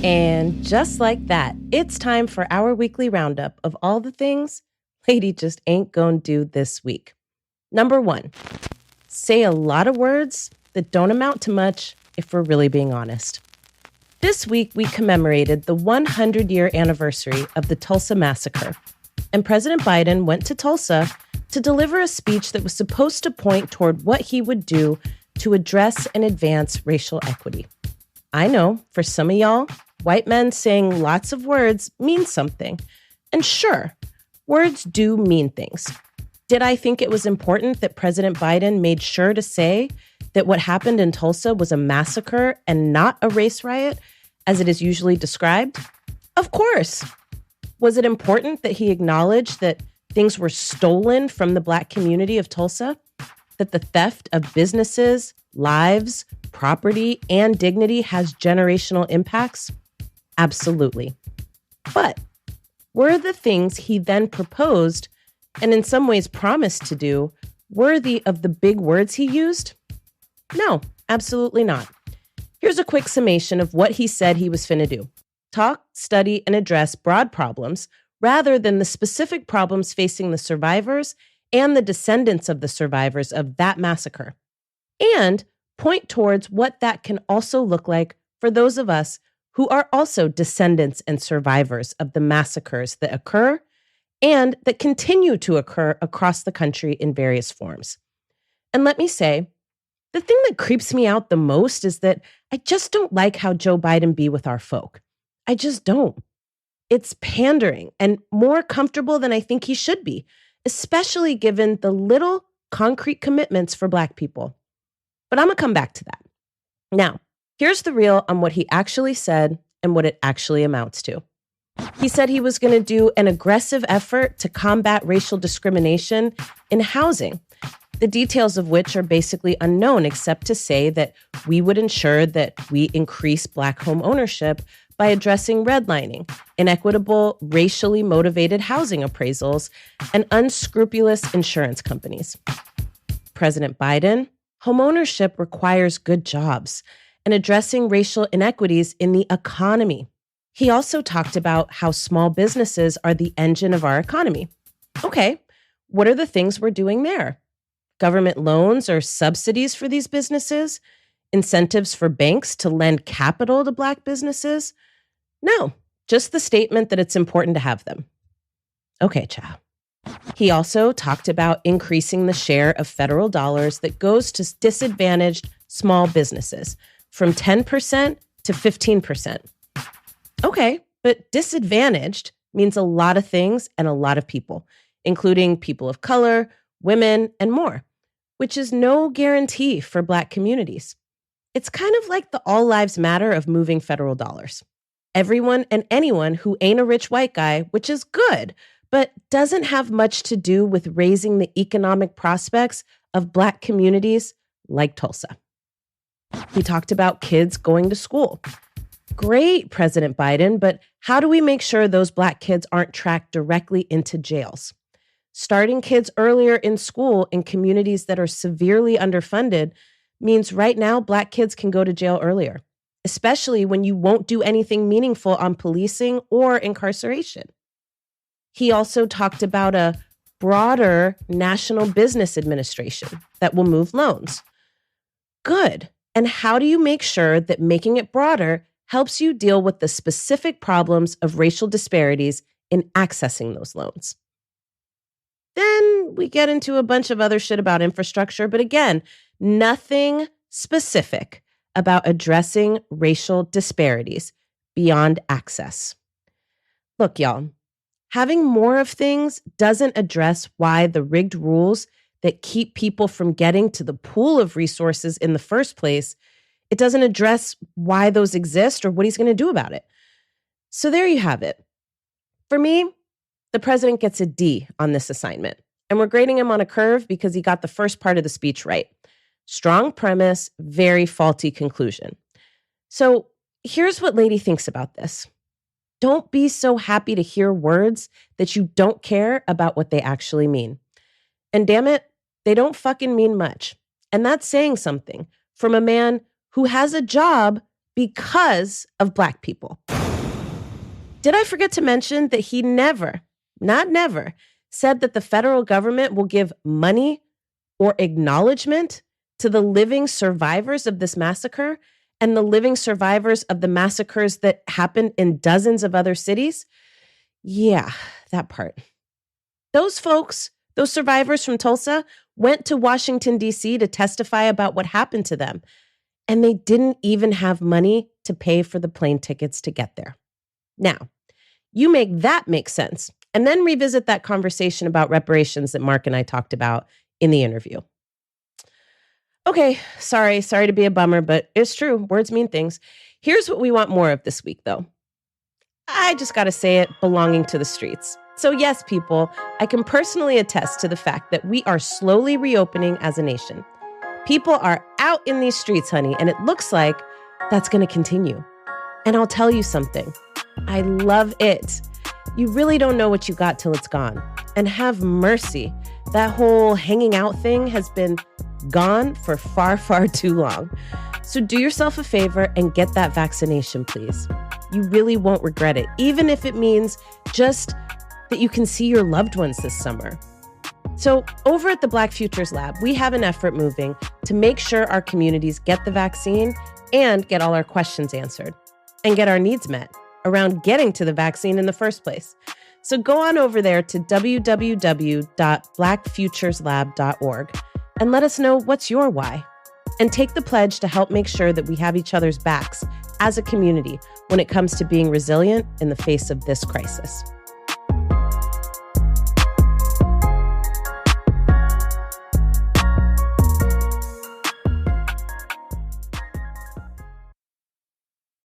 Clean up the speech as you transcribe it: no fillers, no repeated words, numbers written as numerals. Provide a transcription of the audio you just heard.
And just like that, it's time for our weekly roundup of all the things Lady just ain't gonna do this week. Number 1, say a lot of words that don't amount to much if we're really being honest. This week, we commemorated the 100-year anniversary of the Tulsa massacre, and President Biden went to Tulsa to deliver a speech that was supposed to point toward what he would do to address and advance racial equity. I know, for some of y'all, white men saying lots of words means something. And sure, words do mean things. Did I think it was important that President Biden made sure to say that what happened in Tulsa was a massacre and not a race riot, as it is usually described? Of course. Was it important that he acknowledged that things were stolen from the Black community of Tulsa? That the theft of businesses, lives, property, and dignity has generational impacts? Absolutely. But were the things he then proposed, and in some ways promised to do, worthy of the big words he used? No, absolutely not. Here's a quick summation of what he said he was finna do. Talk, study, and address broad problems rather than the specific problems facing the survivors and the descendants of the survivors of that massacre. And point towards what that can also look like for those of us who are also descendants and survivors of the massacres that occur and that continue to occur across the country in various forms. And let me say, the thing that creeps me out the most is that I just don't like how Joe Biden be with our folk. I just don't. It's pandering and more comfortable than I think he should be, especially given the little concrete commitments for Black people. But I'm going to come back to that. Now, here's the real on what he actually said and what it actually amounts to. He said he was going to do an aggressive effort to combat racial discrimination in housing, the details of which are basically unknown, except to say that we would ensure that we increase Black home ownership by addressing redlining, inequitable, racially motivated housing appraisals, and unscrupulous insurance companies. President Biden, homeownership requires good jobs and addressing racial inequities in the economy. He also talked about how small businesses are the engine of our economy. Okay, what are the things we're doing there? Government loans or subsidies for these businesses? Incentives for banks to lend capital to Black businesses? No, just the statement that it's important to have them. Okay, child. He also talked about increasing the share of federal dollars that goes to disadvantaged small businesses from 10% to 15%. Okay, but disadvantaged means a lot of things and a lot of people, including people of color, women, and more, which is no guarantee for Black communities. It's kind of like the all lives matter of moving federal dollars. Everyone and anyone who ain't a rich white guy, which is good, but doesn't have much to do with raising the economic prospects of Black communities like Tulsa. He talked about kids going to school. Great, President Biden, but how do we make sure those Black kids aren't tracked directly into jails? Starting kids earlier in school in communities that are severely underfunded means right now Black kids can go to jail earlier, especially when you won't do anything meaningful on policing or incarceration. He also talked about a broader national business administration that will move loans. Good. And how do you make sure that making it broader helps you deal with the specific problems of racial disparities in accessing those loans? Then we get into a bunch of other shit about infrastructure, but again, nothing specific about addressing racial disparities beyond access. Look, y'all, having more of things doesn't address why the rigged rules that keep people from getting to the pool of resources in the first place, it doesn't address why those exist or what he's going to do about it. So there you have it. For me, the president gets a D on this assignment, and we're grading him on a curve because he got the first part of the speech right. Strong premise, very faulty conclusion. So here's what Lady thinks about this. Don't be so happy to hear words that you don't care about what they actually mean. And damn it, they don't fucking mean much. And that's saying something from a man who has a job because of Black people. Did I forget to mention that he never, not never, said that the federal government will give money or acknowledgement to the living survivors of this massacre and the living survivors of the massacres that happened in dozens of other cities? Yeah, that part. Those folks, those survivors from Tulsa, went to Washington, D.C. to testify about what happened to them, and they didn't even have money to pay for the plane tickets to get there. Now, you make that make sense, and then revisit that conversation about reparations that Mark and I talked about in the interview. Okay, sorry to be a bummer, but it's true. Words mean things. Here's what we want more of this week, though. I just got to say it, belonging to the streets. So yes, people, I can personally attest to the fact that we are slowly reopening as a nation. People are out in these streets, honey, and it looks like that's going to continue. And I'll tell you something. I love it. You really don't know what you got till it's gone. And have mercy. That whole hanging out thing has been gone for far, far too long. So do yourself a favor and get that vaccination, please. You really won't regret it, even if it means just that you can see your loved ones this summer. So over at the Black Futures Lab, we have an effort moving to make sure our communities get the vaccine and get all our questions answered and get our needs met around getting to the vaccine in the first place. So go on over there to www.blackfutureslab.org and let us know what's your why. And take the pledge to help make sure that we have each other's backs as a community when it comes to being resilient in the face of this crisis.